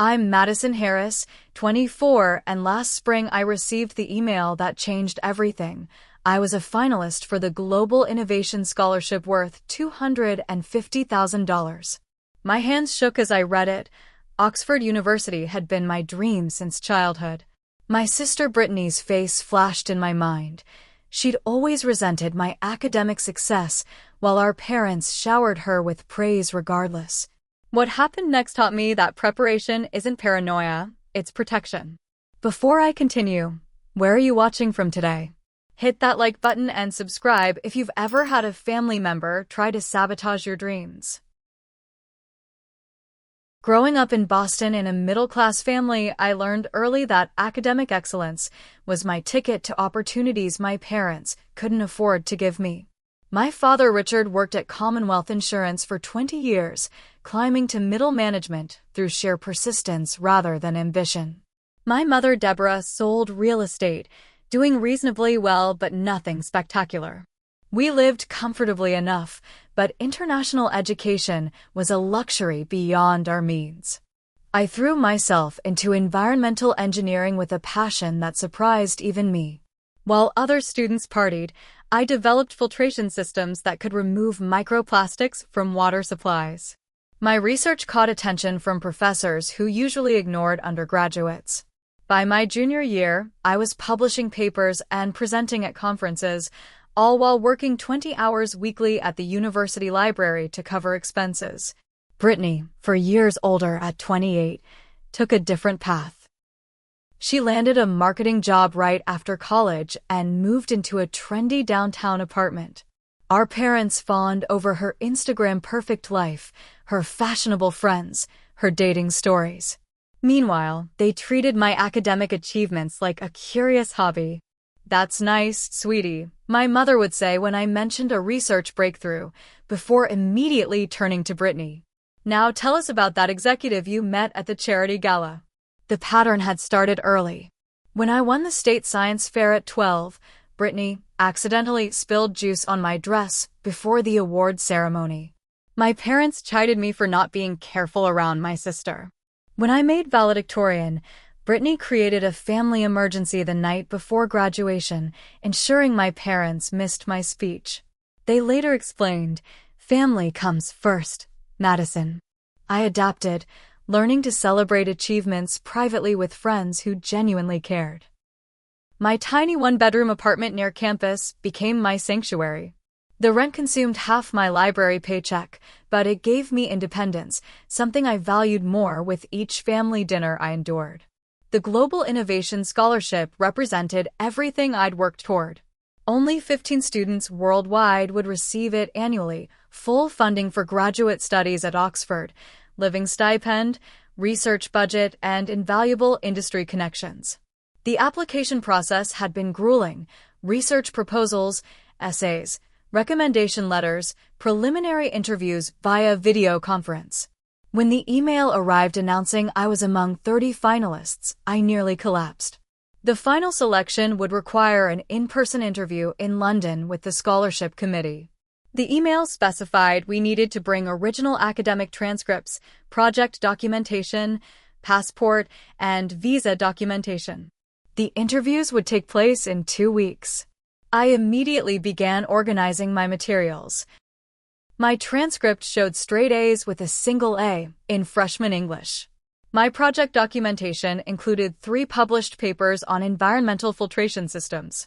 I'm Madison Harris, 24, and last spring I received the email that changed everything. I was a finalist for the Global Innovation Scholarship worth $250,000. My hands shook as I read it. Oxford University had been my dream since childhood. My sister Brittany's face flashed in my mind. She'd always resented my academic success, while our parents showered her with praise regardless. What happened next taught me that preparation isn't paranoia, it's protection. Before I continue, where are you watching from today? Hit that like button and subscribe if you've ever had a family member try to sabotage your dreams. Growing up in Boston in a middle-class family, I learned early that academic excellence was my ticket to opportunities my parents couldn't afford to give me. My father, Richard, worked at Commonwealth Insurance for 20 years, climbing to middle management through sheer persistence rather than ambition. My mother, Deborah, sold real estate, doing reasonably well but nothing spectacular. We lived comfortably enough, but international education was a luxury beyond our means. I threw myself into environmental engineering with a passion that surprised even me. While other students partied, I developed filtration systems that could remove microplastics from water supplies. My research caught attention from professors who usually ignored undergraduates. By my junior year, I was publishing papers and presenting at conferences, all while working 20 hours weekly at the university library to cover expenses. Brittany, 4 years older at 28, took a different path. She landed a marketing job right after college and moved into a trendy downtown apartment. Our parents fawned over her Instagram-perfect life, her fashionable friends, her dating stories. Meanwhile, they treated my academic achievements like a curious hobby. "That's nice, sweetie," my mother would say when I mentioned a research breakthrough, before immediately turning to Brittany. "Now tell us about that executive you met at the charity gala." The pattern had started early. When I won the state science fair at 12, Brittany accidentally spilled juice on my dress before the award ceremony. My parents chided me for not being careful around my sister. When I made valedictorian, Brittany created a family emergency the night before graduation, ensuring my parents missed my speech. They later explained, "Family comes first, Madison." I adapted, learning to celebrate achievements privately with friends who genuinely cared. My tiny one-bedroom apartment near campus became my sanctuary. The rent consumed half my library paycheck, but it gave me independence, something I valued more with each family dinner I endured. The Global Innovation Scholarship represented everything I'd worked toward. Only 15 students worldwide would receive it annually, full funding for graduate studies at Oxford, living stipend, research budget, and invaluable industry connections. The application process had been grueling: research proposals, essays, recommendation letters, preliminary interviews via video conference. When the email arrived announcing I was among 30 finalists, I nearly collapsed. The final selection would require an in-person interview in London with the scholarship committee. The email specified we needed to bring original academic transcripts, project documentation, passport, and visa documentation. The interviews would take place in 2 weeks. I immediately began organizing my materials. My transcript showed straight A's with a single A in freshman English. My project documentation included 3 published papers on environmental filtration systems.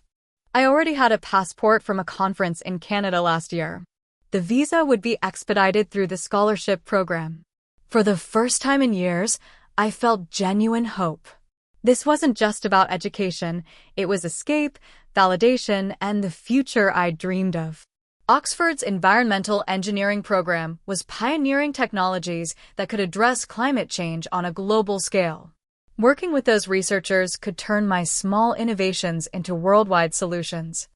I already had a passport from a conference in Canada last year. The visa would be expedited through the scholarship program. For the first time in years, I felt genuine hope. This wasn't just about education, it was escape, validation, and the future I dreamed of. Oxford's environmental engineering program was pioneering technologies that could address climate change on a global scale. Working with those researchers could turn my small innovations into worldwide solutions.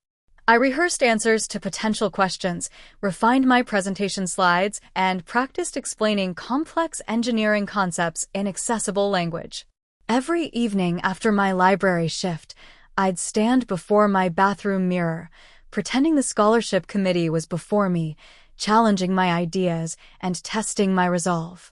I rehearsed answers to potential questions, refined my presentation slides, and practiced explaining complex engineering concepts in accessible language. Every evening after my library shift, I'd stand before my bathroom mirror, pretending the scholarship committee was before me, challenging my ideas and testing my resolve.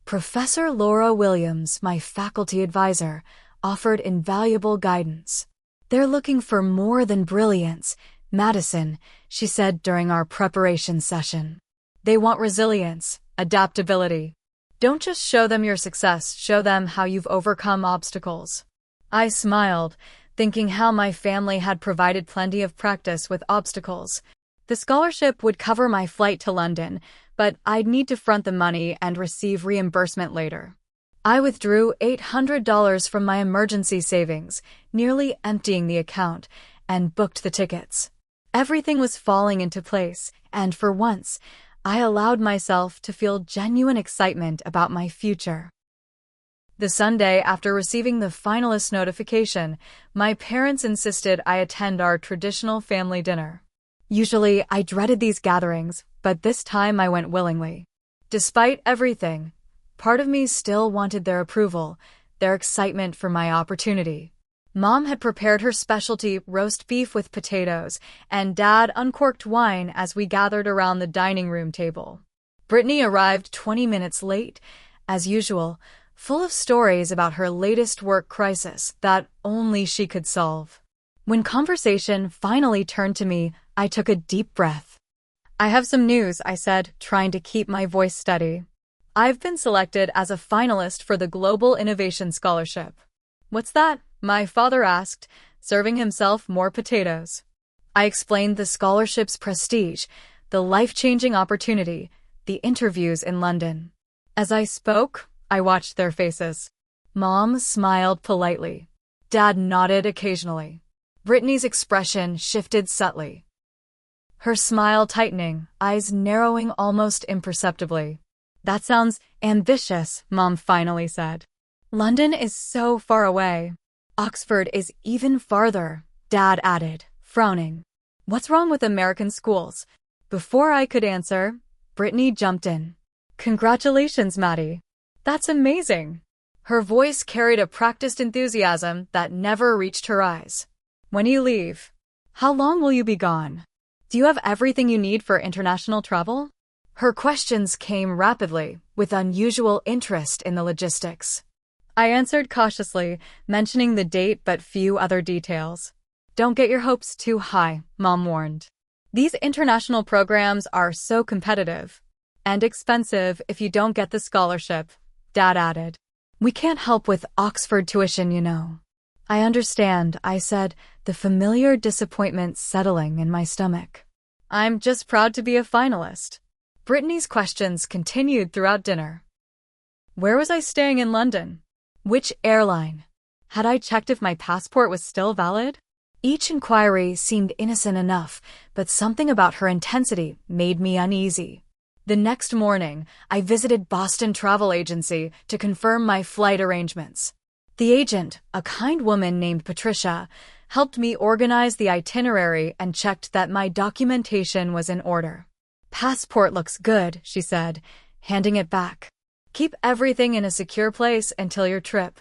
Professor Laura Williams, my faculty advisor, offered invaluable guidance. "They're looking for more than brilliance, Madison," she said during our preparation session. "They want resilience, adaptability. Don't just show them your success, show them how you've overcome obstacles." I smiled, thinking how my family had provided plenty of practice with obstacles. The scholarship would cover my flight to London, but I'd need to front the money and receive reimbursement later. I withdrew $800 from my emergency savings, nearly emptying the account, and booked the tickets. Everything was falling into place, and for once, I allowed myself to feel genuine excitement about my future. The Sunday after receiving the finalist notification, my parents insisted I attend our traditional family dinner. Usually, I dreaded these gatherings, but this time I went willingly. Despite everything, part of me still wanted their approval, their excitement for my opportunity. Mom had prepared her specialty roast beef with potatoes, and Dad uncorked wine as we gathered around the dining room table. Brittany arrived 20 minutes late, as usual, full of stories about her latest work crisis that only she could solve. When conversation finally turned to me, I took a deep breath. "I have some news," I said, trying to keep my voice steady. "I've been selected as a finalist for the Global Innovation Scholarship." "What's that?" my father asked, serving himself more potatoes. I explained the scholarship's prestige, the life-changing opportunity, the interviews in London. As I spoke, I watched their faces. Mom smiled politely. Dad nodded occasionally. Brittany's expression shifted subtly, her smile tightening, eyes narrowing almost imperceptibly. "That sounds ambitious," Mom finally said. "London is so far away. Oxford is even farther," Dad added, frowning. "What's wrong with American schools?" Before I could answer, Brittany jumped in. "Congratulations, Maddie. That's amazing." Her voice carried a practiced enthusiasm that never reached her eyes. "When do you leave? How long will you be gone? Do you have everything you need for international travel?" Her questions came rapidly, with unusual interest in the logistics. I answered cautiously, mentioning the date but few other details. "Don't get your hopes too high," Mom warned. "These international programs are so competitive. And expensive if you don't get the scholarship," Dad added. "We can't help with Oxford tuition, you know." "I understand," I said, the familiar disappointment settling in my stomach. "I'm just proud to be a finalist." Brittany's questions continued throughout dinner. Where was I staying in London? Which airline? Had I checked if my passport was still valid? Each inquiry seemed innocent enough, but something about her intensity made me uneasy. The next morning, I visited Boston Travel Agency to confirm my flight arrangements. The agent, a kind woman named Patricia, helped me organize the itinerary and checked that my documentation was in order. "Passport looks good," she said, handing it back. "Keep everything in a secure place until your trip."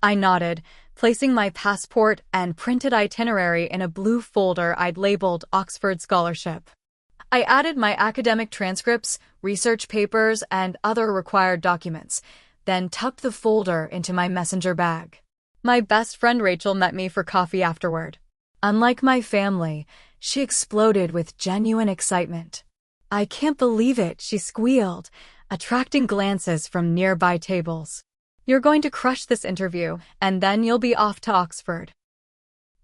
I nodded, placing my passport and printed itinerary in a blue folder I'd labeled Oxford Scholarship. I added my academic transcripts, research papers, and other required documents, then tucked the folder into my messenger bag. My best friend Rachel met me for coffee afterward. Unlike my family, she exploded with genuine excitement. "I can't believe it," she squealed, attracting glances from nearby tables. "You're going to crush this interview, and then you'll be off to Oxford.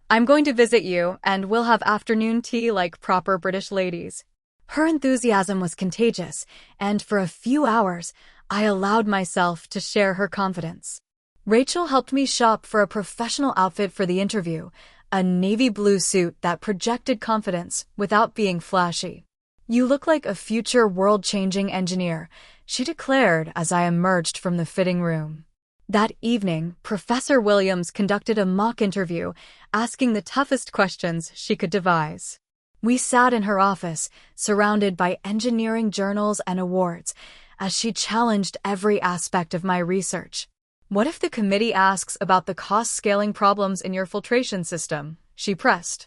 I'm going to visit you, and we'll have afternoon tea like proper British ladies." Her enthusiasm was contagious, and for a few hours, I allowed myself to share her confidence. Rachel helped me shop for a professional outfit for the interview, a navy blue suit that projected confidence without being flashy. "You look like a future world-changing engineer," she declared as I emerged from the fitting room. That evening, Professor Williams conducted a mock interview, asking the toughest questions she could devise. We sat in her office, surrounded by engineering journals and awards, as she challenged every aspect of my research. "What if the committee asks about the cost-scaling problems in your filtration system?" she pressed.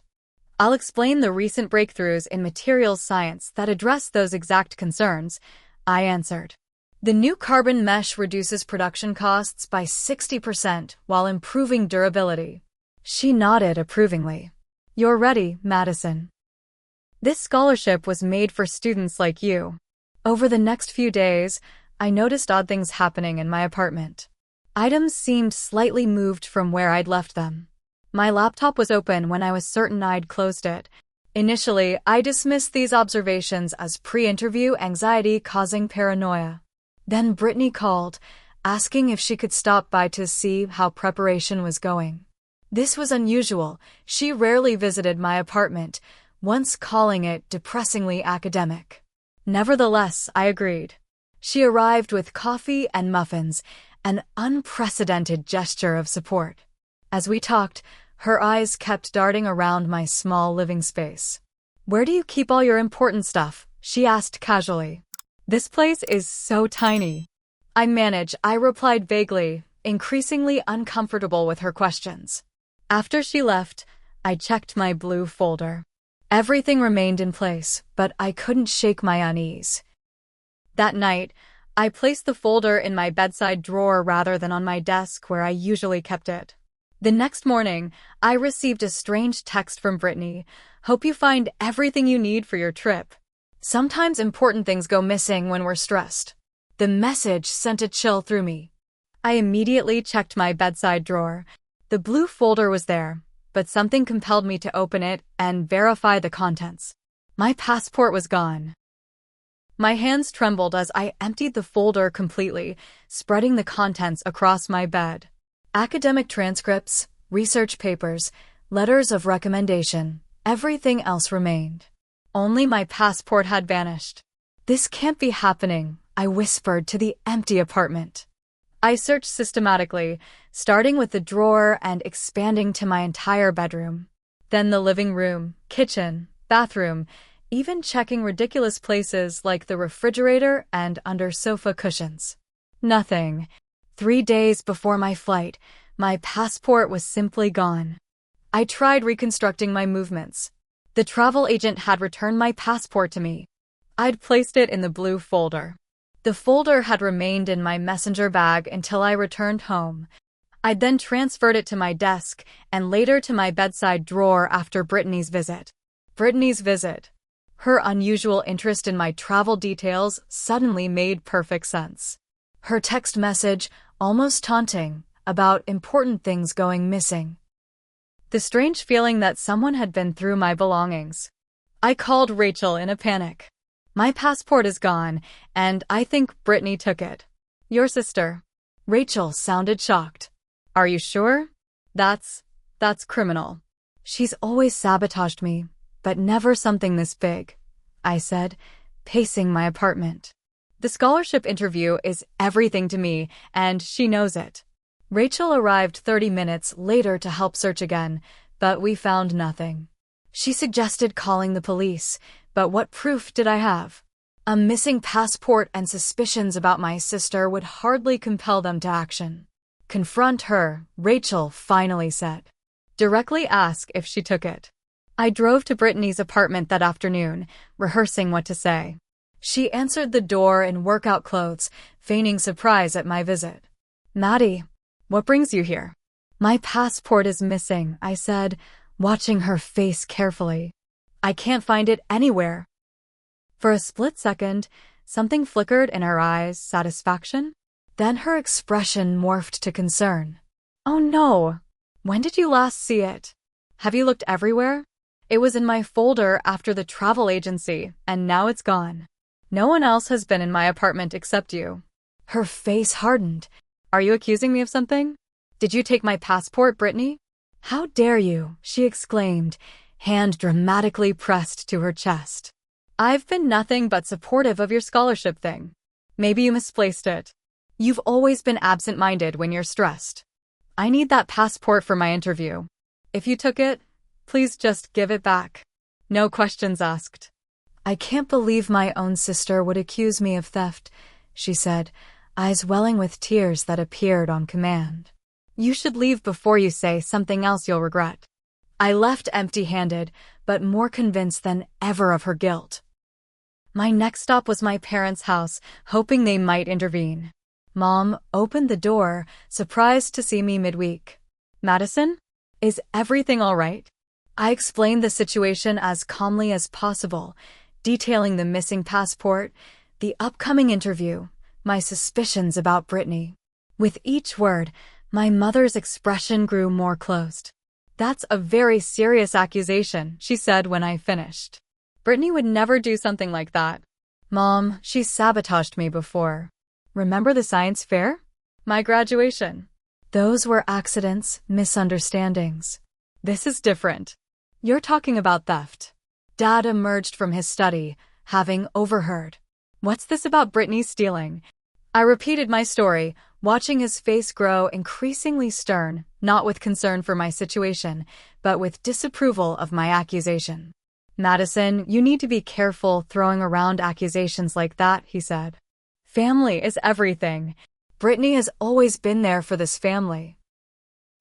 "I'll explain the recent breakthroughs in materials science that address those exact concerns," I answered. The new carbon mesh reduces production costs by 60% while improving durability. She nodded approvingly. You're ready, Madison. This scholarship was made for students like you. Over the next few days, I noticed odd things happening in my apartment. Items seemed slightly moved from where I'd left them. My laptop was open when I was certain I'd closed it. Initially, I dismissed these observations as pre-interview anxiety causing paranoia. Then Brittany called, asking if she could stop by to see how preparation was going. This was unusual. She rarely visited my apartment, once calling it depressingly academic. Nevertheless, I agreed. She arrived with coffee and muffins, an unprecedented gesture of support. As we talked, her eyes kept darting around my small living space. Where do you keep all your important stuff? She asked casually. This place is so tiny. I manage, I replied vaguely, increasingly uncomfortable with her questions. After she left, I checked my blue folder. Everything remained in place, but I couldn't shake my unease. That night, I placed the folder in my bedside drawer rather than on my desk where I usually kept it. The next morning, I received a strange text from Brittany. Hope you find everything you need for your trip. Sometimes important things go missing when we're stressed. The message sent a chill through me. I immediately checked my bedside drawer. The blue folder was there, but something compelled me to open it and verify the contents. My passport was gone. My hands trembled as I emptied the folder completely, spreading the contents across my bed. Academic transcripts, research papers, letters of recommendation, everything else remained. Only my passport had vanished. This can't be happening, I whispered to the empty apartment. I searched systematically, starting with the drawer and expanding to my entire bedroom. Then the living room, kitchen, bathroom, even checking ridiculous places like the refrigerator and under sofa cushions. Nothing. 3 days before my flight, my passport was simply gone. I tried reconstructing my movements. The travel agent had returned my passport to me. I'd placed it in the blue folder. The folder had remained in my messenger bag until I returned home. I'd then transferred it to my desk and later to my bedside drawer after Brittany's visit. Brittany's visit. Her unusual interest in my travel details suddenly made perfect sense. Her text message, almost taunting, about important things going missing. The strange feeling that someone had been through my belongings. I called Rachel in a panic. My passport is gone, and I think Brittany took it. Your sister. Rachel sounded shocked. Are you sure? That's criminal. She's always sabotaged me, but never something this big, I said, pacing my apartment. The scholarship interview is everything to me, and she knows it. Rachel arrived 30 minutes later to help search again, but we found nothing. She suggested calling the police, but what proof did I have? A missing passport and suspicions about my sister would hardly compel them to action. Confront her, Rachel finally said. Directly ask if she took it. I drove to Brittany's apartment that afternoon, rehearsing what to say. She answered the door in workout clothes, feigning surprise at my visit. Maddie, what brings you here? My passport is missing, I said, watching her face carefully. I can't find it anywhere. For a split second, something flickered in her eyes, satisfaction. Then her expression morphed to concern. Oh no! When did you last see it? Have you looked everywhere? It was in my folder after the travel agency, and now it's gone. No one else has been in my apartment except you. Her face hardened. Are you accusing me of something? Did you take my passport, Brittany? How dare you, she exclaimed, hand dramatically pressed to her chest. I've been nothing but supportive of your scholarship thing. Maybe you misplaced it. You've always been absent-minded when you're stressed. I need that passport for my interview. If you took it, please just give it back. No questions asked. I can't believe my own sister would accuse me of theft, she said, eyes welling with tears that appeared on command. You should leave before you say something else you'll regret. I left empty-handed, but more convinced than ever of her guilt. My next stop was my parents' house, hoping they might intervene. Mom opened the door, surprised to see me midweek. Madison? Is everything all right? I explained the situation as calmly as possible, detailing the missing passport, the upcoming interview, my suspicions about Brittany. With each word, my mother's expression grew more closed. "That's a very serious accusation," she said when I finished. "Brittany would never do something like that." "Mom, she sabotaged me before. Remember the science fair? My graduation. Those were accidents, misunderstandings. This is different. You're talking about theft." Dad emerged from his study, having overheard. "What's this about Brittany stealing?" I repeated my story, watching his face grow increasingly stern, not with concern for my situation, but with disapproval of my accusation. "Madison, you need to be careful throwing around accusations like that," he said. "Family is everything. Brittany has always been there for this family."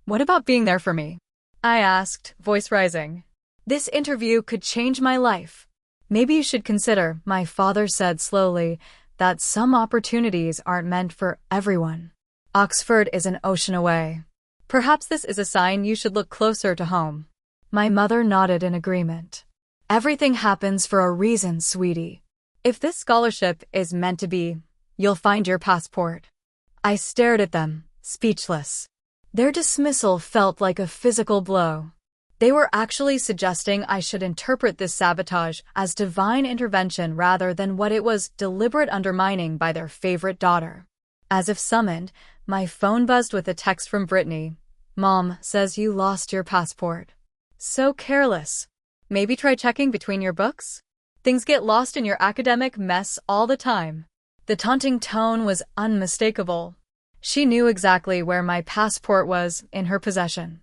"What about being there for me?" I asked, voice rising. "This interview could change my life. Maybe you should consider," my father said slowly, "that some opportunities aren't meant for everyone. Oxford is an ocean away. Perhaps this is a sign you should look closer to home." My mother nodded in agreement. "Everything happens for a reason, sweetie. If this scholarship is meant to be, you'll find your passport." I stared at them, speechless. Their dismissal felt like a physical blow. They were actually suggesting I should interpret this sabotage as divine intervention rather than what it was, deliberate undermining by their favorite daughter. As if summoned, my phone buzzed with a text from Brittany. "Mom says you lost your passport. So careless. Maybe try checking between your books? Things get lost in your academic mess all the time." The taunting tone was unmistakable. She knew exactly where my passport was in her possession.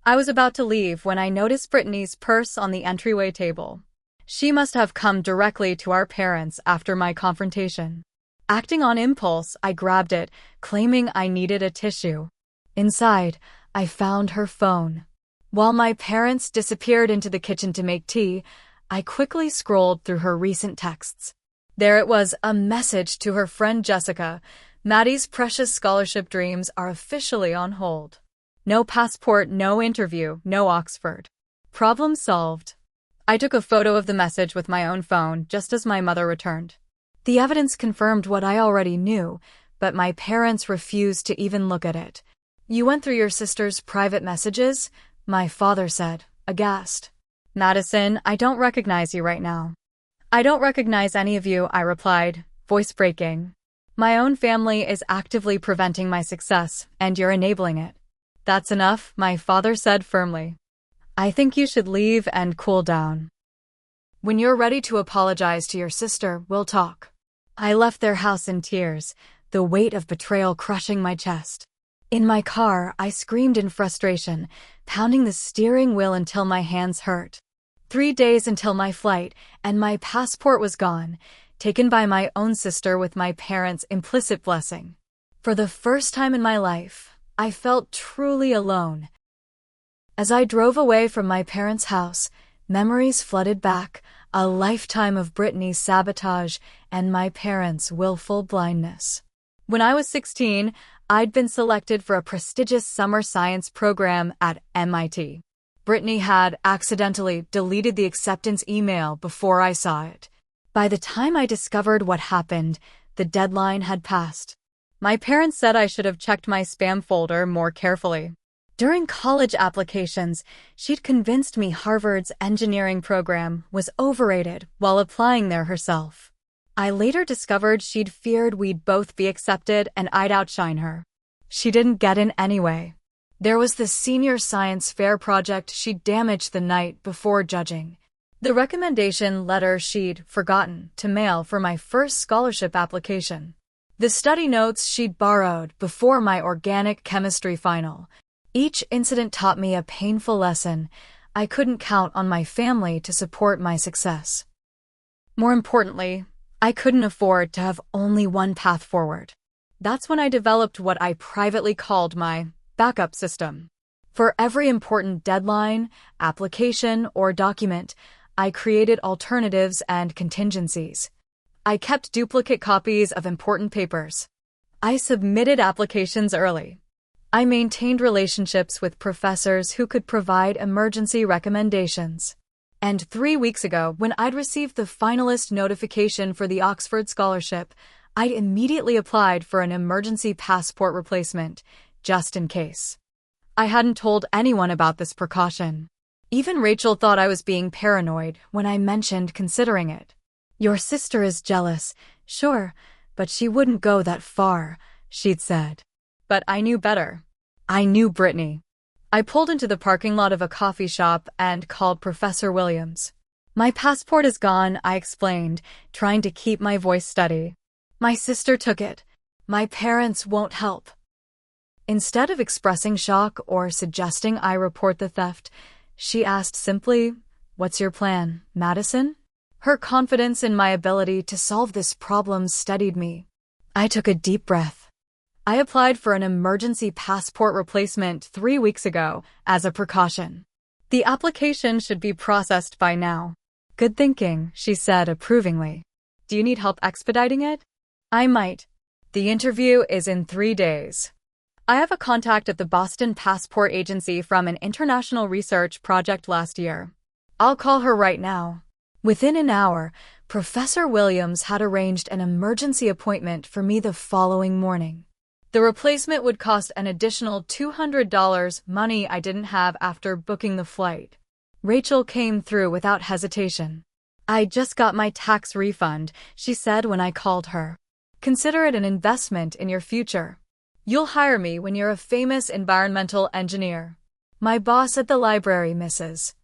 I was about to leave when I noticed Brittany's purse on the entryway table. She must have come directly to our parents after my confrontation. Acting on impulse, I grabbed it, claiming I needed a tissue. Inside, I found her phone. While my parents disappeared into the kitchen to make tea, I quickly scrolled through her recent texts. There it was, a message to her friend Jessica. "Maddie's precious scholarship dreams are officially on hold. No passport, no interview, no Oxford. Problem solved." I took a photo of the message with my own phone just as my mother returned. The evidence confirmed what I already knew, but my parents refused to even look at it. "You went through your sister's private messages?" my father said, aghast. "Madison, I don't recognize you right now." "I don't recognize any of you," I replied, voice breaking. "My own family is actively preventing my success, and you're enabling it." "That's enough," my father said firmly. "I think you should leave and cool down. When you're ready to apologize to your sister, we'll talk." I left their house in tears, the weight of betrayal crushing my chest. In my car, I screamed in frustration, pounding the steering wheel until my hands hurt. 3 days until my flight, and my passport was gone, taken by my own sister with my parents' implicit blessing. For the first time in my life, I felt truly alone. As I drove away from my parents' house, memories flooded back, a lifetime of Brittany's sabotage and my parents' willful blindness. When I was 16, I'd been selected for a prestigious summer science program at MIT. Brittany had accidentally deleted the acceptance email before I saw it. By the time I discovered what happened, the deadline had passed. My parents said I should have checked my spam folder more carefully. During college applications, she'd convinced me Harvard's engineering program was overrated while applying there herself. I later discovered she'd feared we'd both be accepted and I'd outshine her. She didn't get in anyway. There was the senior science fair project she'd damaged the night before judging. The recommendation letter she'd forgotten to mail for my first scholarship application. The study notes she'd borrowed before my organic chemistry final. Each incident taught me a painful lesson. I couldn't count on my family to support my success. More importantly, I couldn't afford to have only one path forward. That's when I developed what I privately called my backup system. For every important deadline, application, or document, I created alternatives and contingencies. I kept duplicate copies of important papers. I submitted applications early. I maintained relationships with professors who could provide emergency recommendations. And 3 weeks ago, when I'd received the finalist notification for the Oxford scholarship, I'd immediately applied for an emergency passport replacement, just in case. I hadn't told anyone about this precaution. Even Rachel thought I was being paranoid when I mentioned considering it. "Your sister is jealous, sure, but she wouldn't go that far," she'd said. But I knew better. I knew Brittany. I pulled into the parking lot of a coffee shop and called Professor Williams. "My passport is gone," I explained, trying to keep my voice steady. "My sister took it. My parents won't help." Instead of expressing shock or suggesting I report the theft, she asked simply, "What's your plan, Madison?" Her confidence in my ability to solve this problem steadied me. I took a deep breath. I applied for an emergency passport replacement 3 weeks ago as a precaution. The application should be processed by now. "Good thinking," she said approvingly. "Do you need help expediting it?" "I might. The interview is in 3 days. I have a contact at the Boston Passport Agency from an international research project last year. I'll call her right now." Within an hour, Professor Williams had arranged an emergency appointment for me the following morning. The replacement would cost an additional $200, money I didn't have after booking the flight. Rachel came through without hesitation. "I just got my tax refund," she said when I called her. "Consider it an investment in your future. You'll hire me when you're a famous environmental engineer. My boss at the library, Mrs.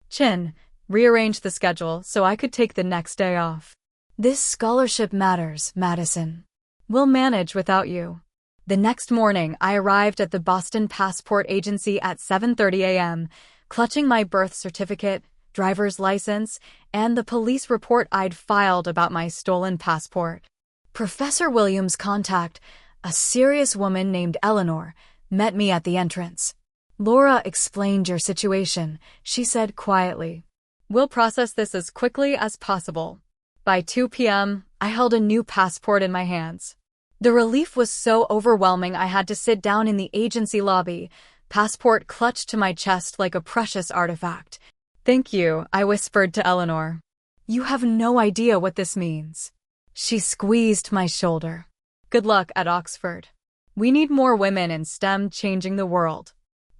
Chin, rearranged the schedule so I could take the next day off. This scholarship matters, Madison. We'll manage without you." The next morning, I arrived at the Boston Passport Agency at 7:30 a.m., clutching my birth certificate, driver's license, and the police report I'd filed about my stolen passport. Professor Williams' contact, a serious woman named Eleanor, met me at the entrance. "Laura explained your situation," she said quietly. "We'll process this as quickly as possible." By 2 p.m., I held a new passport in my hands. The relief was so overwhelming I had to sit down in the agency lobby, passport clutched to my chest like a precious artifact. "Thank you," I whispered to Eleanor. "You have no idea what this means." She squeezed my shoulder. "Good luck at Oxford. We need more women in STEM changing the world."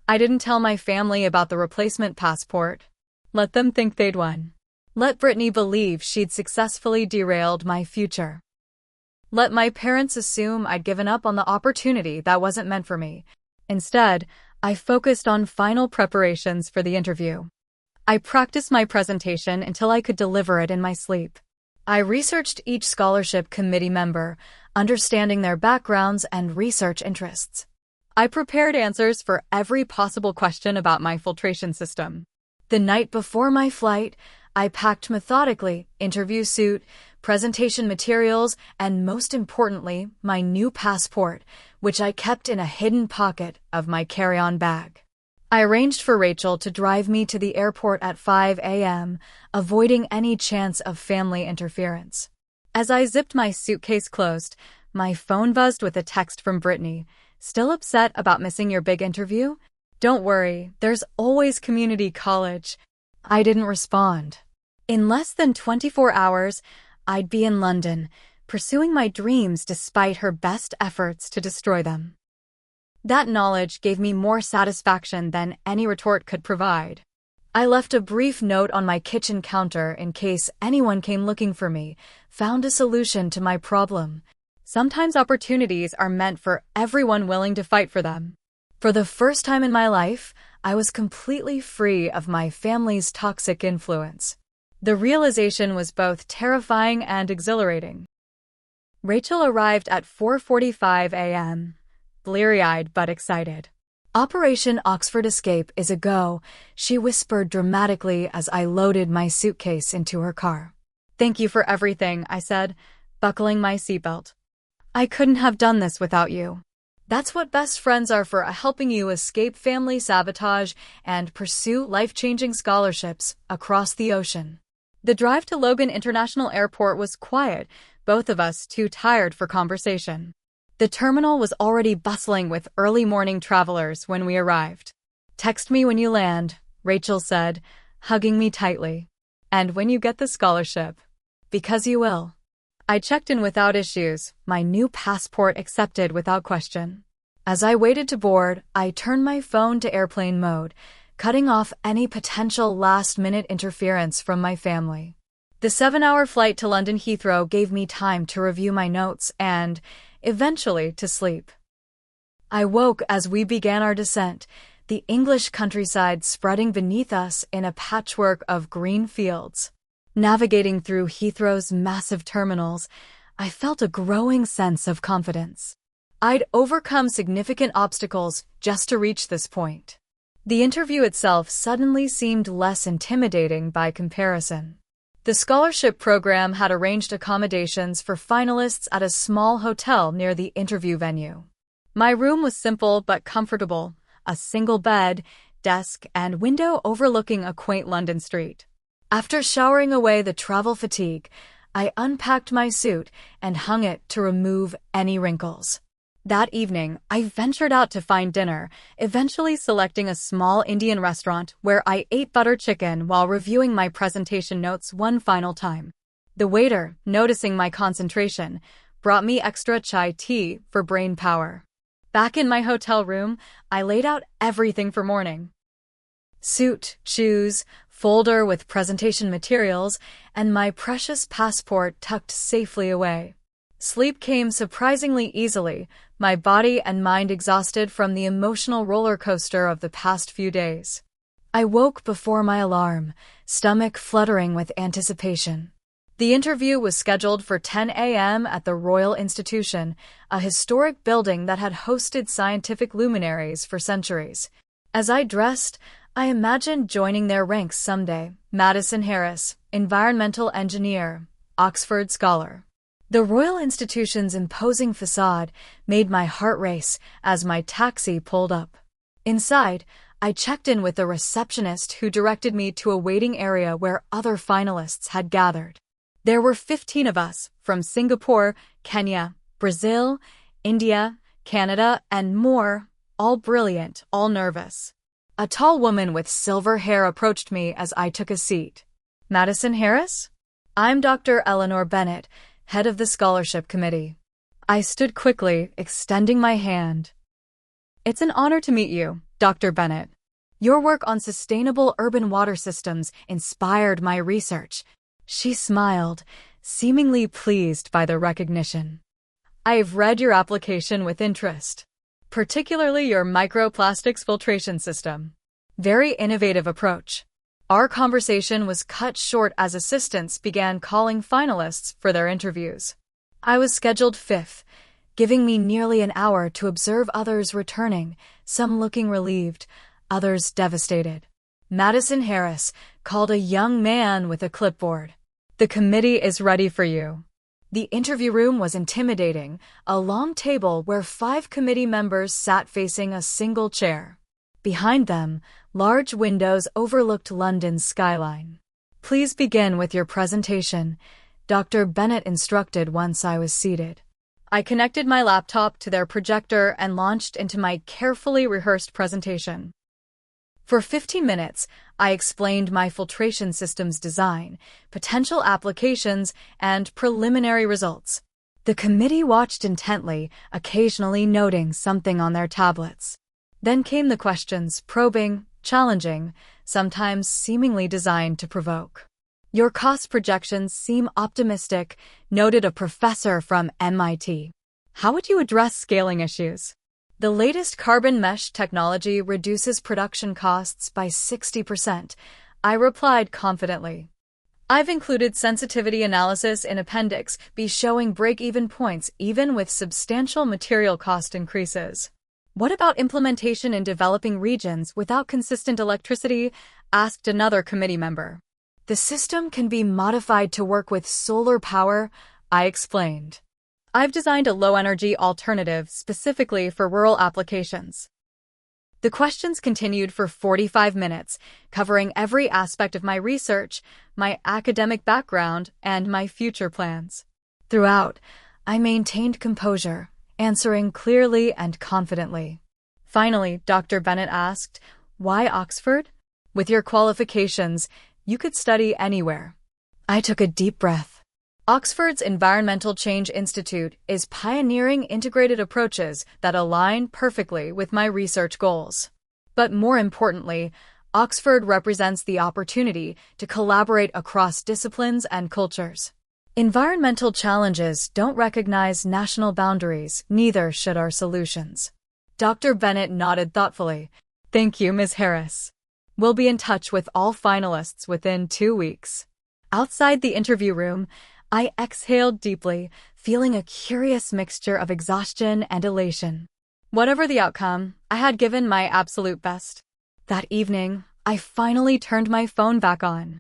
I didn't tell my family about the replacement passport. Let them think they'd won. Let Brittany believe she'd successfully derailed my future. Let my parents assume I'd given up on the opportunity that wasn't meant for me. Instead, I focused on final preparations for the interview. I practiced my presentation until I could deliver it in my sleep. I researched each scholarship committee member, understanding their backgrounds and research interests. I prepared answers for every possible question about my filtration system. The night before my flight, I packed methodically, interview suit, presentation materials, and most importantly, my new passport, which I kept in a hidden pocket of my carry-on bag. I arranged for Rachel to drive me to the airport at 5 a.m., avoiding any chance of family interference. As I zipped my suitcase closed, my phone buzzed with a text from Brittany. "Still upset about missing your big interview? Don't worry, there's always community college." I didn't respond. In less than 24 hours, I'd be in London, pursuing my dreams despite her best efforts to destroy them. That knowledge gave me more satisfaction than any retort could provide. I left a brief note on my kitchen counter in case anyone came looking for me, found a solution to my problem. Sometimes opportunities are meant for everyone willing to fight for them. For the first time in my life, I was completely free of my family's toxic influence. The realization was both terrifying and exhilarating. Rachel arrived at 4:45 a.m., bleary-eyed but excited. "Operation Oxford Escape is a go," she whispered dramatically as I loaded my suitcase into her car. "Thank you for everything," I said, buckling my seatbelt. "I couldn't have done this without you." That's what best friends are for, helping you escape family sabotage and pursue life-changing scholarships across the ocean. The drive to Logan International Airport was quiet, both of us too tired for conversation. The terminal was already bustling with early morning travelers when we arrived. "Text me when you land," Rachel said, hugging me tightly. "And when you get the scholarship. Because you will." I checked in without issues, my new passport accepted without question. As I waited to board, I turned my phone to airplane mode, cutting off any potential last-minute interference from my family. The 7-hour flight to London Heathrow gave me time to review my notes and, eventually, to sleep. I woke as we began our descent, the English countryside spreading beneath us in a patchwork of green fields. Navigating through Heathrow's massive terminals, I felt a growing sense of confidence. I'd overcome significant obstacles just to reach this point. The interview itself suddenly seemed less intimidating by comparison. The scholarship program had arranged accommodations for finalists at a small hotel near the interview venue. My room was simple but comfortable, a single bed, desk, and window overlooking a quaint London street. After showering away the travel fatigue, I unpacked my suit and hung it to remove any wrinkles. That evening, I ventured out to find dinner, eventually selecting a small Indian restaurant where I ate butter chicken while reviewing my presentation notes one final time. The waiter, noticing my concentration, brought me extra chai tea for brain power. Back in my hotel room, I laid out everything for morning. Suit, shoes, folder with presentation materials, and my precious passport tucked safely away. Sleep came surprisingly easily, my body and mind exhausted from the emotional roller coaster of the past few days. I woke before my alarm, stomach fluttering with anticipation. The interview was scheduled for 10 a.m. at the Royal Institution, a historic building that had hosted scientific luminaries for centuries. As I dressed, I imagined joining their ranks someday. Madison Harris, environmental engineer, Oxford scholar. The Royal Institution's imposing facade made my heart race as my taxi pulled up. Inside, I checked in with the receptionist who directed me to a waiting area where other finalists had gathered. There were 15 of us, from Singapore, Kenya, Brazil, India, Canada, and more, all brilliant, all nervous. A tall woman with silver hair approached me as I took a seat. "Madison Harris? I'm Dr. Eleanor Bennett, head of the scholarship committee." I stood quickly, extending my hand. "It's an honor to meet you, Dr. Bennett. Your work on sustainable urban water systems inspired my research." She smiled, seemingly pleased by the recognition. "I've read your application with interest. Particularly your microplastics filtration system. Very innovative approach." Our conversation was cut short as assistants began calling finalists for their interviews. I was scheduled fifth, giving me nearly an hour to observe others returning, some looking relieved, others devastated. Madison Harris called a young man with a clipboard. "The committee is ready for you." The interview room was intimidating, a long table where 5 committee members sat facing a single chair. Behind them, large windows overlooked London's skyline. "Please begin with your presentation," Dr. Bennett instructed once I was seated. I connected my laptop to their projector and launched into my carefully rehearsed presentation. For 15 minutes, I explained my filtration system's design, potential applications, and preliminary results. The committee watched intently, occasionally noting something on their tablets. Then came the questions, probing, challenging, sometimes seemingly designed to provoke. "Your cost projections seem optimistic," noted a professor from MIT. "How would you address scaling issues?" "The latest carbon mesh technology reduces production costs by 60%, I replied confidently. "I've included sensitivity analysis in Appendix B showing break-even points even with substantial material cost increases." "What about implementation in developing regions without consistent electricity?" asked another committee member. "The system can be modified to work with solar power," I explained. I've designed a low-energy alternative specifically for rural applications. The questions continued for 45 minutes, covering every aspect of my research, my academic background, and my future plans. Throughout, I maintained composure, answering clearly and confidently. Finally, Dr. Bennett asked, "Why Oxford? With your qualifications, you could study anywhere." I took a deep breath. Oxford's Environmental Change Institute is pioneering integrated approaches that align perfectly with my research goals. But more importantly, Oxford represents the opportunity to collaborate across disciplines and cultures. Environmental challenges don't recognize national boundaries, neither should our solutions. Dr. Bennett nodded thoughtfully. "Thank you, Ms. Harris. We'll be in touch with all finalists within 2 weeks." Outside the interview room, I exhaled deeply, feeling a curious mixture of exhaustion and elation. Whatever the outcome, I had given my absolute best. That evening, I finally turned my phone back on.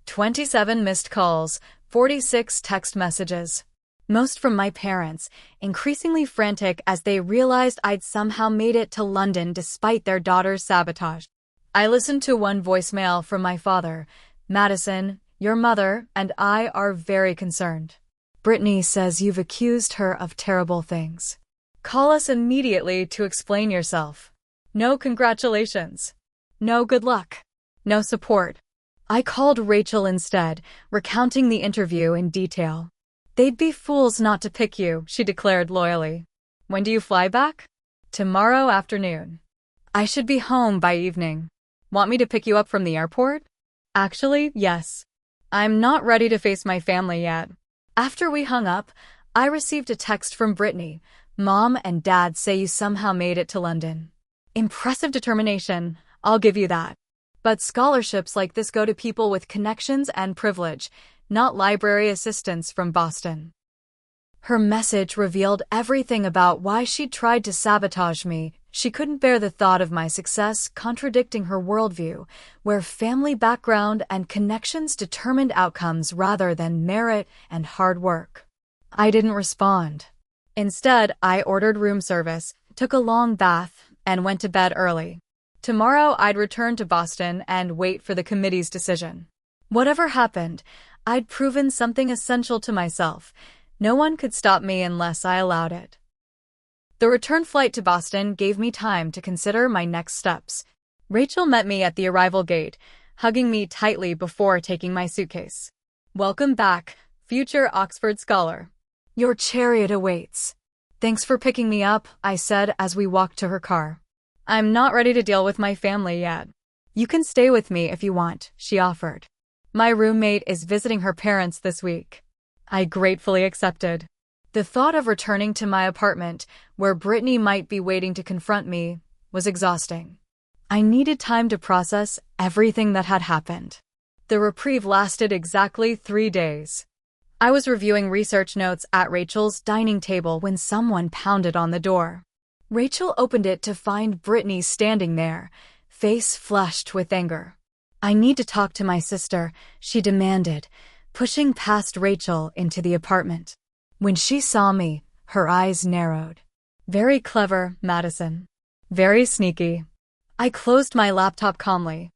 27 missed calls, 46 text messages. Most from my parents, increasingly frantic as they realized I'd somehow made it to London despite their daughter's sabotage. I listened to one voicemail from my father. "Madison, your mother and I are very concerned. Brittany says you've accused her of terrible things. Call us immediately to explain yourself. No congratulations. No good luck. No support." I called Rachel instead, recounting the interview in detail. "They'd be fools not to pick you," she declared loyally. "When do you fly back?" "Tomorrow afternoon. I should be home by evening. Want me to pick you up from the airport?" "Actually, yes. I'm not ready to face my family yet." After we hung up, I received a text from Brittany. "Mom and Dad say you somehow made it to London. Impressive determination, I'll give you that. But scholarships like this go to people with connections and privilege, not library assistants from Boston." Her message revealed everything about why she'd tried to sabotage me. She couldn't bear the thought of my success contradicting her worldview, where family background and connections determined outcomes rather than merit and hard work. I didn't respond. Instead, I ordered room service, took a long bath, and went to bed early. Tomorrow, I'd return to Boston and wait for the committee's decision. Whatever happened, I'd proven something essential to myself. No one could stop me unless I allowed it. The return flight to Boston gave me time to consider my next steps. Rachel met me at the arrival gate, hugging me tightly before taking my suitcase. "Welcome back, future Oxford scholar. Your chariot awaits." "Thanks for picking me up," I said as we walked to her car. "I'm not ready to deal with my family yet." "You can stay with me if you want," she offered. "My roommate is visiting her parents this week." I gratefully accepted. The thought of returning to my apartment, where Brittany might be waiting to confront me, was exhausting. I needed time to process everything that had happened. The reprieve lasted exactly 3 days. I was reviewing research notes at Rachel's dining table when someone pounded on the door. Rachel opened it to find Brittany standing there, face flushed with anger. "I need to talk to my sister," she demanded, pushing past Rachel into the apartment. When she saw me, her eyes narrowed. "Very clever, Madison. Very sneaky." I closed my laptop calmly.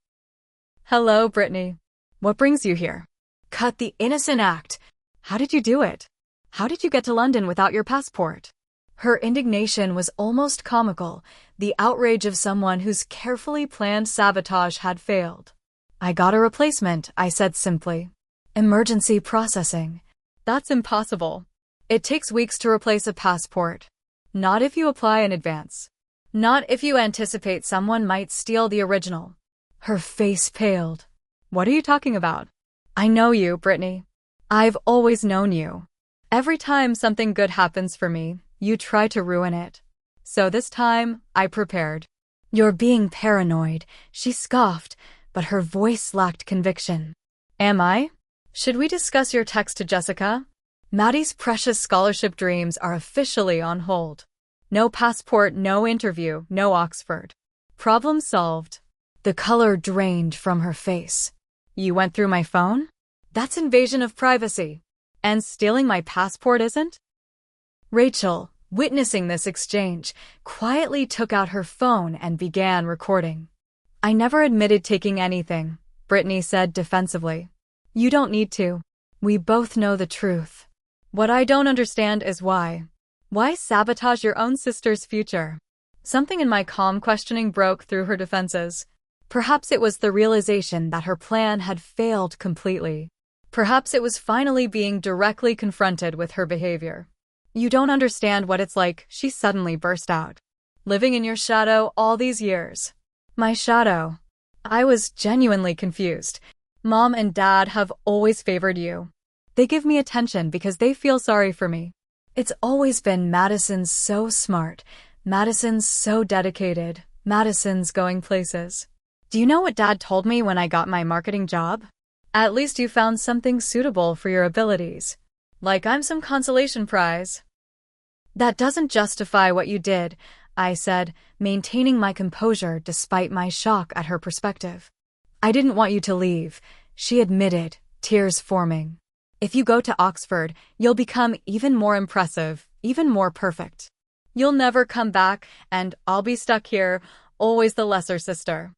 "Hello, Brittany. What brings you here?" "Cut the innocent act. How did you do it? How did you get to London without your passport?" Her indignation was almost comical, the outrage of someone whose carefully planned sabotage had failed. "I got a replacement," I said simply. "Emergency processing." "That's impossible. It takes weeks to replace a passport. Not if you apply in advance. Not if you anticipate someone might steal the original." Her face paled. "What are you talking about?" "I know you, Brittany. I've always known you. Every time something good happens for me, you try to ruin it. So this time, I prepared." "You're being paranoid," she scoffed, but her voice lacked conviction. "Am I? Should we discuss your text to Jessica? Maddie's precious scholarship dreams are officially on hold. No passport, no interview, no Oxford. Problem solved." The color drained from her face. "You went through my phone? That's invasion of privacy. And stealing my passport isn't?" Rachel, witnessing this exchange, quietly took out her phone and began recording. "I never admitted taking anything," Brittany said defensively. "You don't need to. We both know the truth. What I don't understand is why. Why sabotage your own sister's future?" Something in my calm questioning broke through her defenses. Perhaps it was the realization that her plan had failed completely. Perhaps it was finally being directly confronted with her behavior. "You don't understand what it's like," she suddenly burst out. "Living in your shadow all these years." My shadow. I was genuinely confused. Mom and Dad have always favored you. They give me attention because they feel sorry for me. It's always been Madison's so smart, Madison's so dedicated, Madison's going places. Do you know what Dad told me when I got my marketing job? "At least you found something suitable for your abilities. Like I'm some consolation prize." "That doesn't justify what you did," I said, maintaining my composure despite my shock at her perspective. "I didn't want you to leave," she admitted, tears forming. "If you go to Oxford, you'll become even more impressive, even more perfect. You'll never come back, and I'll be stuck here, always the lesser sister."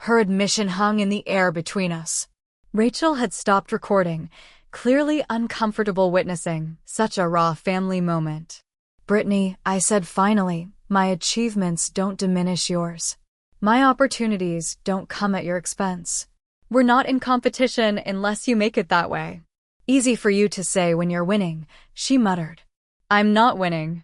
Her admission hung in the air between us. Rachel had stopped recording, clearly uncomfortable witnessing such a raw family moment. "Brittany," I said finally, "my achievements don't diminish yours. My opportunities don't come at your expense. We're not in competition unless you make it that way." "Easy for you to say when you're winning," she muttered. "I'm not winning.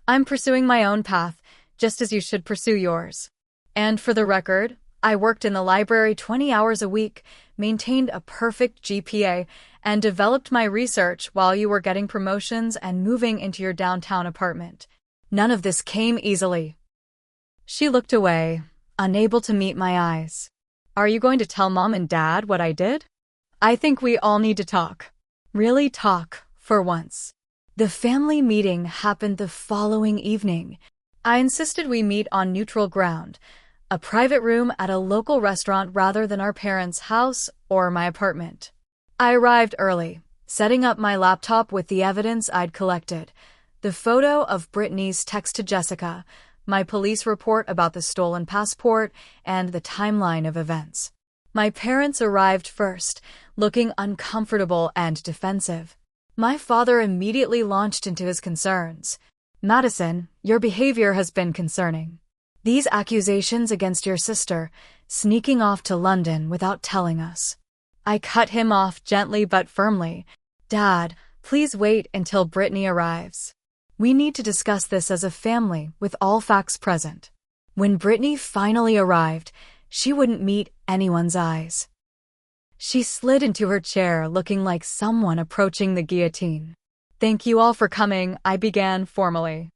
I'm pursuing my own path, just as you should pursue yours. And for the record, I worked in the library 20 hours a week, maintained a perfect GPA, and developed my research while you were getting promotions and moving into your downtown apartment. None of this came easily." She looked away, unable to meet my eyes. "Are you going to tell Mom and Dad what I did? I think we all need to talk. Really talk, for once." The family meeting happened the following evening. I insisted we meet on neutral ground, a private room at a local restaurant rather than our parents' house or my apartment. I arrived early, setting up my laptop with the evidence I'd collected: the photo of Brittany's text to Jessica, my police report about the stolen passport, and the timeline of events. My parents arrived first, looking uncomfortable and defensive. My father immediately launched into his concerns. "Madison, your behavior has been concerning. These accusations against your sister, sneaking off to London without telling us." I cut him off gently but firmly. "Dad, please wait until Brittany arrives. We need to discuss this as a family with all facts present." When Brittany finally arrived, she wouldn't meet anyone's eyes. She slid into her chair looking like someone approaching the guillotine. "Thank you all for coming," I began formally.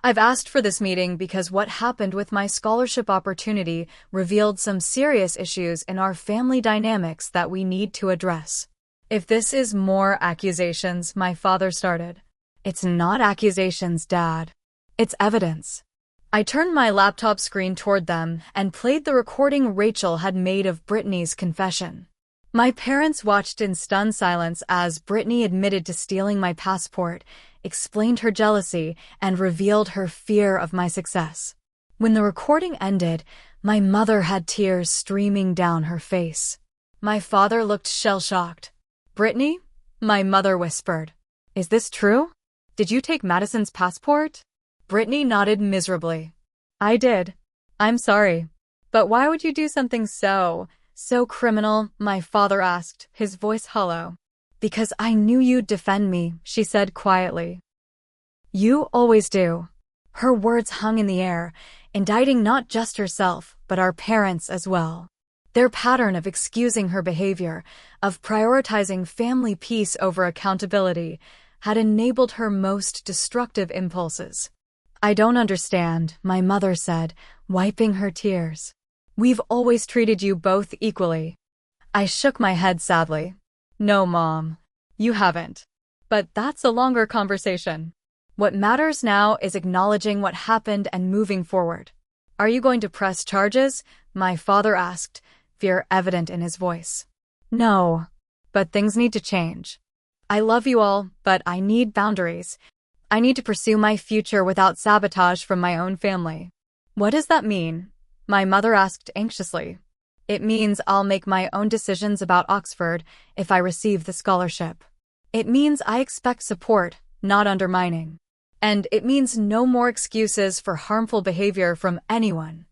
"I've asked for this meeting because what happened with my scholarship opportunity revealed some serious issues in our family dynamics that we need to address." "If this is more accusations," my father started. "It's not accusations, Dad. It's evidence." I turned my laptop screen toward them and played the recording Rachel had made of Brittany's confession. My parents watched in stunned silence as Brittany admitted to stealing my passport, explained her jealousy, and revealed her fear of my success. When the recording ended, my mother had tears streaming down her face. My father looked shell-shocked. "Brittany?" my mother whispered. "Is this true? Did you take Madison's passport?" Brittany nodded miserably. "I did. I'm sorry. But why would you do something so criminal?" my father asked, his voice hollow. "Because I knew you'd defend me," she said quietly. "You always do." Her words hung in the air, indicting not just herself, but our parents as well. Their pattern of excusing her behavior, of prioritizing family peace over accountability, had enabled her most destructive impulses. "I don't understand," my mother said, wiping her tears. "We've always treated you both equally." I shook my head sadly. "No, Mom, you haven't. But that's a longer conversation. What matters now is acknowledging what happened and moving forward." "Are you going to press charges?" my father asked, fear evident in his voice. "No, but things need to change. I love you all, but I need boundaries. I need to pursue my future without sabotage from my own family. What does that mean? My mother asked anxiously. It means I'll make my own decisions about Oxford if I receive the scholarship. It means I expect support, not undermining. And it means no more excuses for harmful behavior from anyone.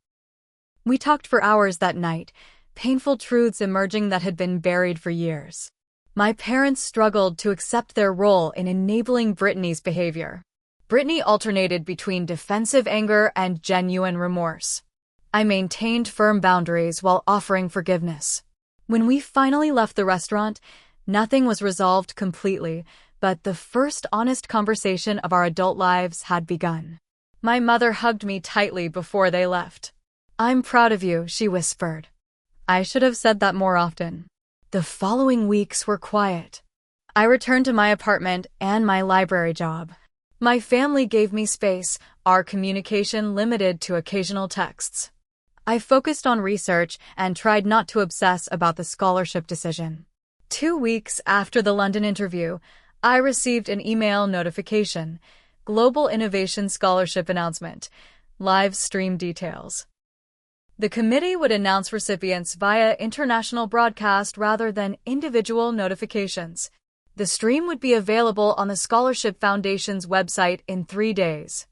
We talked for hours that night, painful truths emerging that had been buried for years. My parents struggled to accept their role in enabling Brittany's behavior. Brittany alternated between defensive anger and genuine remorse. I maintained firm boundaries while offering forgiveness. When we finally left the restaurant, nothing was resolved completely, but the first honest conversation of our adult lives had begun. My mother hugged me tightly before they left. "I'm proud of you," she whispered. I should have said that more often. The following weeks were quiet. I returned to my apartment and my library job. My family gave me space, our communication limited to occasional texts. I focused on research and tried not to obsess about the scholarship decision. 2 weeks after the London interview, I received an email notification, Global Innovation Scholarship Announcement, live stream details. The committee would announce recipients via international broadcast rather than individual notifications. The stream would be available on the Scholarship Foundation's website in 3 days.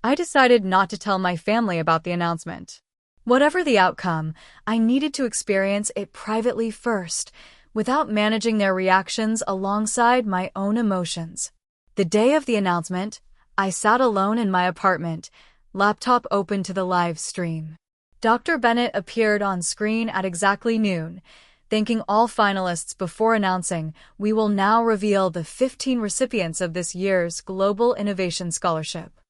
I decided not to tell my family about the announcement. Whatever the outcome, I needed to experience it privately first, without managing their reactions alongside my own emotions. The day of the announcement, I sat alone in my apartment, laptop open to the live stream. Dr. Bennett appeared on screen at exactly noon, thanking all finalists before announcing, "We will now reveal the 15 recipients of this year's Global Innovation Scholarship."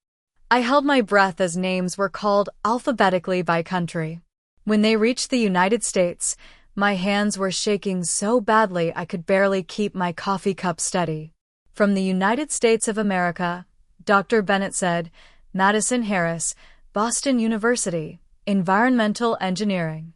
I held my breath as names were called alphabetically by country. When they reached the United States, my hands were shaking so badly I could barely keep my coffee cup steady. From the United States of America, Dr. Bennett said, Madison Harris, Boston University, Environmental Engineering.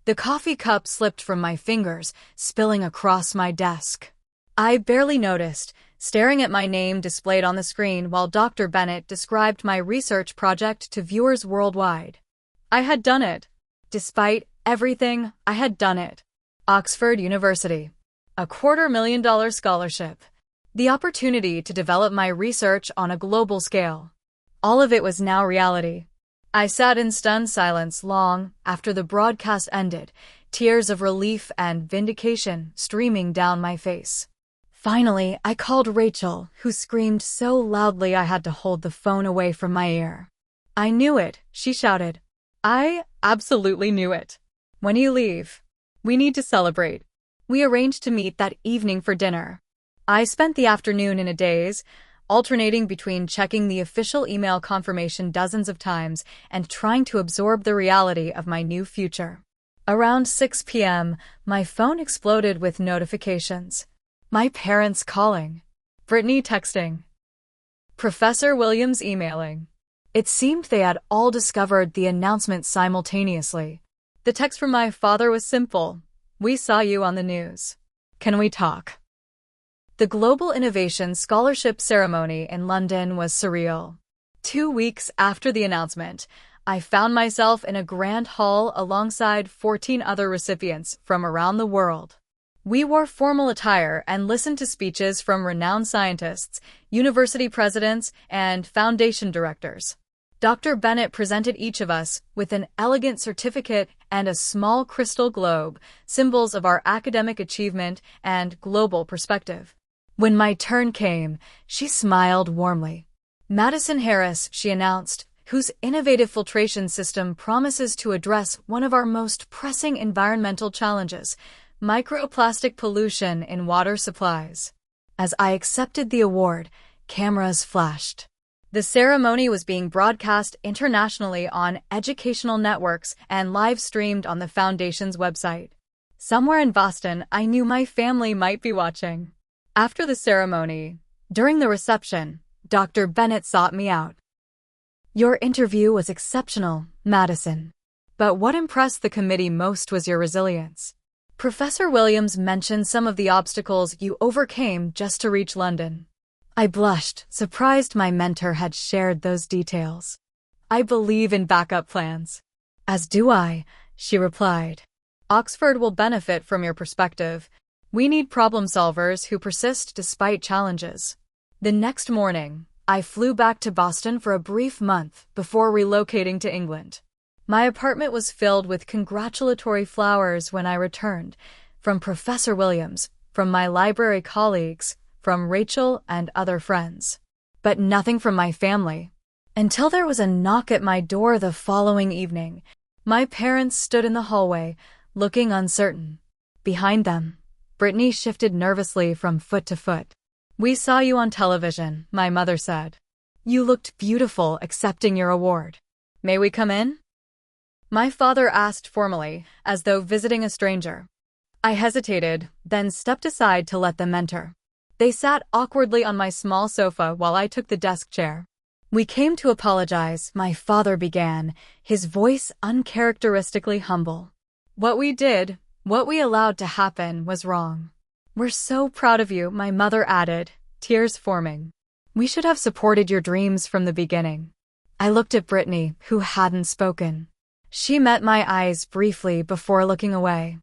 The coffee cup slipped from my fingers, spilling across my desk. I barely noticed, staring at my name displayed on the screen while Dr. Bennett described my research project to viewers worldwide. I had done it. Despite everything, I had done it. Oxford University. A $250,000 scholarship. The opportunity to develop my research on a global scale. All of it was now reality. I sat in stunned silence long after the broadcast ended, tears of relief and vindication streaming down my face. Finally, I called Rachel, who screamed so loudly I had to hold the phone away from my ear. "I knew it," she shouted. "I absolutely knew it. When you leave, we need to celebrate." We arranged to meet that evening for dinner. I spent the afternoon in a daze, alternating between checking the official email confirmation dozens of times and trying to absorb the reality of my new future. Around 6 p.m., my phone exploded with notifications. My parents calling. Brittany texting. Professor Williams emailing. It seemed they had all discovered the announcement simultaneously. The text from my father was simple. "We saw you on the news. Can we talk?" The Global Innovation Scholarship ceremony in London was surreal. 2 weeks after the announcement, I found myself in a grand hall alongside 14 other recipients from around the world. We wore formal attire and listened to speeches from renowned scientists, university presidents, and foundation directors. Dr. Bennett presented each of us with an elegant certificate and a small crystal globe, symbols of our academic achievement and global perspective. When my turn came, she smiled warmly. Madison Harris, she announced, whose innovative filtration system promises to address one of our most pressing environmental challenges, microplastic pollution in water supplies. As I accepted the award, cameras flashed. The ceremony was being broadcast internationally on educational networks and live-streamed on the Foundation's website. Somewhere in Boston, I knew my family might be watching. After the ceremony, during the reception, Dr. Bennett sought me out. "Your interview was exceptional, Madison. But what impressed the committee most was your resilience. Professor Williams mentioned some of the obstacles you overcame just to reach London. I blushed, surprised my mentor had shared those details. I believe in backup plans. As do I, she replied. Oxford will benefit from your perspective. We need problem solvers who persist despite challenges. The next morning, I flew back to Boston for a brief month before relocating to England. My apartment was filled with congratulatory flowers when I returned, from Professor Williams, from my library colleagues, from Rachel and other friends. But nothing from my family. Until there was a knock at my door the following evening. My parents stood in the hallway, looking uncertain. Behind them, Brittany shifted nervously from foot to foot. We saw you on television, my mother said. You looked beautiful accepting your award. May we come in? My father asked formally, as though visiting a stranger. I hesitated, then stepped aside to let them enter. They sat awkwardly on my small sofa while I took the desk chair. We came to apologize, my father began, his voice uncharacteristically humble. What we did, what we allowed to happen, was wrong. We're so proud of you, my mother added, tears forming. We should have supported your dreams from the beginning. I looked at Brittany, who hadn't spoken. She met my eyes briefly before looking away.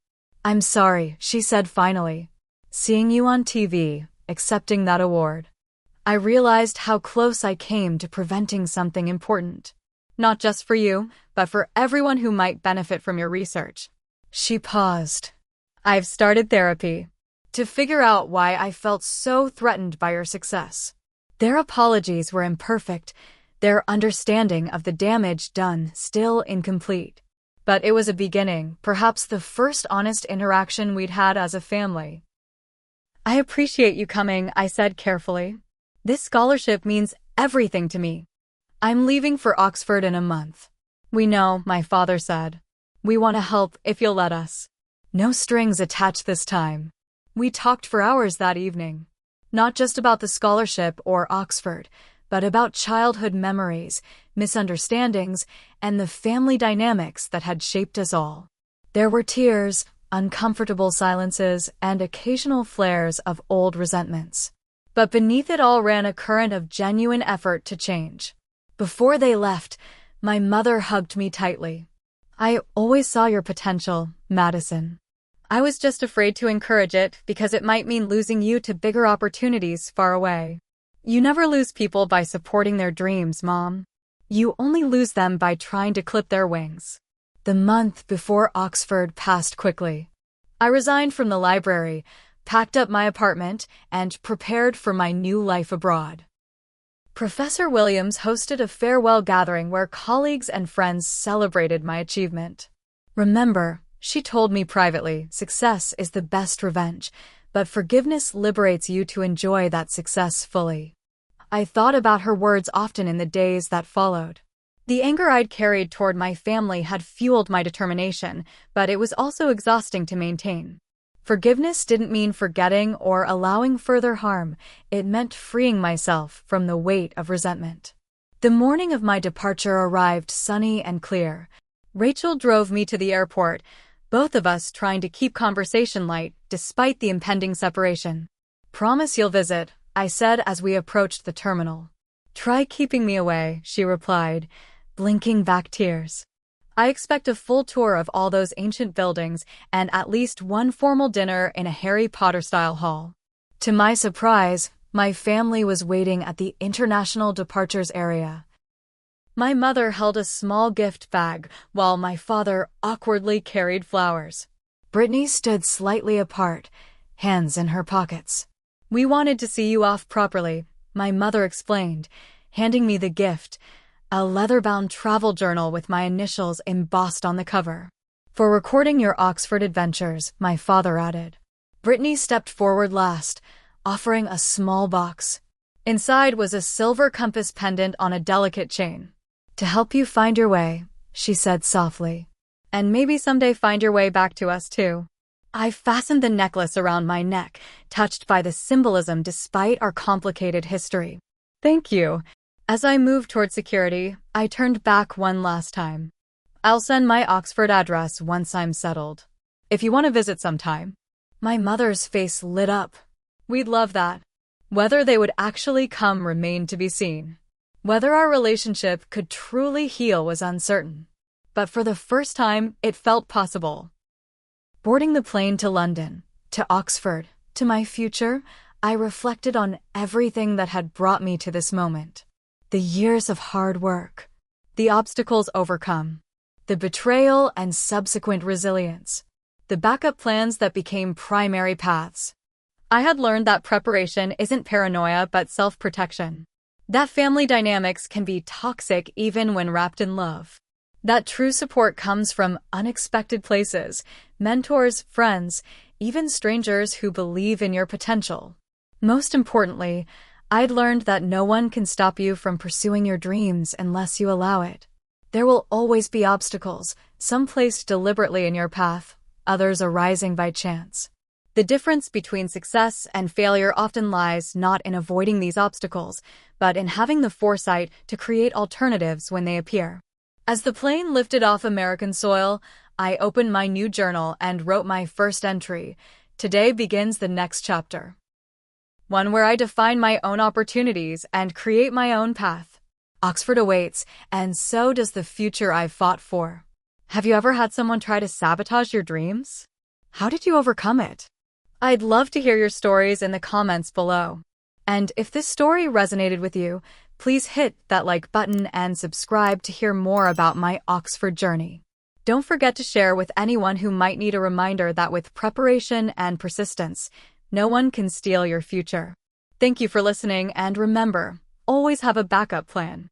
I'm sorry, she said finally. Seeing you on TV, accepting that award. I realized how close I came to preventing something important. Not just for you, but for everyone who might benefit from your research. She paused. I've started therapy to figure out why I felt so threatened by your success. Their apologies were imperfect, their understanding of the damage done still incomplete. But it was a beginning, perhaps the first honest interaction we'd had as a family. I appreciate you coming, I said carefully. This scholarship means everything to me. I'm leaving for Oxford in a month. We know, my father said. We want to help if you'll let us. No strings attached this time. We talked for hours that evening. Not just about the scholarship or Oxford, but about childhood memories, misunderstandings, and the family dynamics that had shaped us all. There were tears, uncomfortable silences, and occasional flares of old resentments. But beneath it all ran a current of genuine effort to change. Before they left, my mother hugged me tightly. I always saw your potential, Madison. I was just afraid to encourage it because it might mean losing you to bigger opportunities far away. You never lose people by supporting their dreams, Mom. You only lose them by trying to clip their wings. The month before Oxford passed quickly. I resigned from the library, packed up my apartment, and prepared for my new life abroad. Professor Williams hosted a farewell gathering where colleagues and friends celebrated my achievement. Remember, she told me privately, success is the best revenge, but forgiveness liberates you to enjoy that success fully. I thought about her words often in the days that followed. The anger I'd carried toward my family had fueled my determination, but it was also exhausting to maintain. Forgiveness didn't mean forgetting or allowing further harm. It meant freeing myself from the weight of resentment. The morning of my departure arrived sunny and clear. Rachel drove me to the airport, both of us trying to keep conversation light despite the impending separation. Promise you'll visit, I said as we approached the terminal. Try keeping me away, she replied, blinking back tears. I expect a full tour of all those ancient buildings and at least one formal dinner in a Harry Potter-style hall. To my surprise, my family was waiting at the international departures area. My mother held a small gift bag while my father awkwardly carried flowers. Brittany stood slightly apart, hands in her pockets. We wanted to see you off properly, my mother explained, handing me the gift, a leather-bound travel journal with my initials embossed on the cover. For recording your Oxford adventures, my father added. Brittany stepped forward last, offering a small box. Inside was a silver compass pendant on a delicate chain. To help you find your way, she said softly. And maybe someday find your way back to us too. I fastened the necklace around my neck, touched by the symbolism despite our complicated history. Thank you. As I moved toward security, I turned back one last time. I'll send my Oxford address once I'm settled. If you want to visit sometime. My mother's face lit up. We'd love that. Whether they would actually come remained to be seen. Whether our relationship could truly heal was uncertain. But for the first time, it felt possible. Boarding the plane to London, to Oxford, to my future, I reflected on everything that had brought me to this moment. The years of hard work, the obstacles overcome, the betrayal and subsequent resilience, the backup plans that became primary paths. I had learned that preparation isn't paranoia but self-protection. That family dynamics can be toxic even when wrapped in love. That true support comes from unexpected places, mentors, friends, even strangers who believe in your potential. Most importantly, I'd learned that no one can stop you from pursuing your dreams unless you allow it. There will always be obstacles, some placed deliberately in your path, others arising by chance. The difference between success and failure often lies not in avoiding these obstacles, but in having the foresight to create alternatives when they appear. As the plane lifted off American soil, I opened my new journal and wrote my first entry. Today begins the next chapter. One where I define my own opportunities and create my own path. Oxford awaits, and so does the future I've fought for. Have you ever had someone try to sabotage your dreams? How did you overcome it? I'd love to hear your stories in the comments below. And if this story resonated with you, please hit that like button and subscribe to hear more about my Oxford journey. Don't forget to share with anyone who might need a reminder that with preparation and persistence, no one can steal your future. Thank you for listening, and remember, always have a backup plan.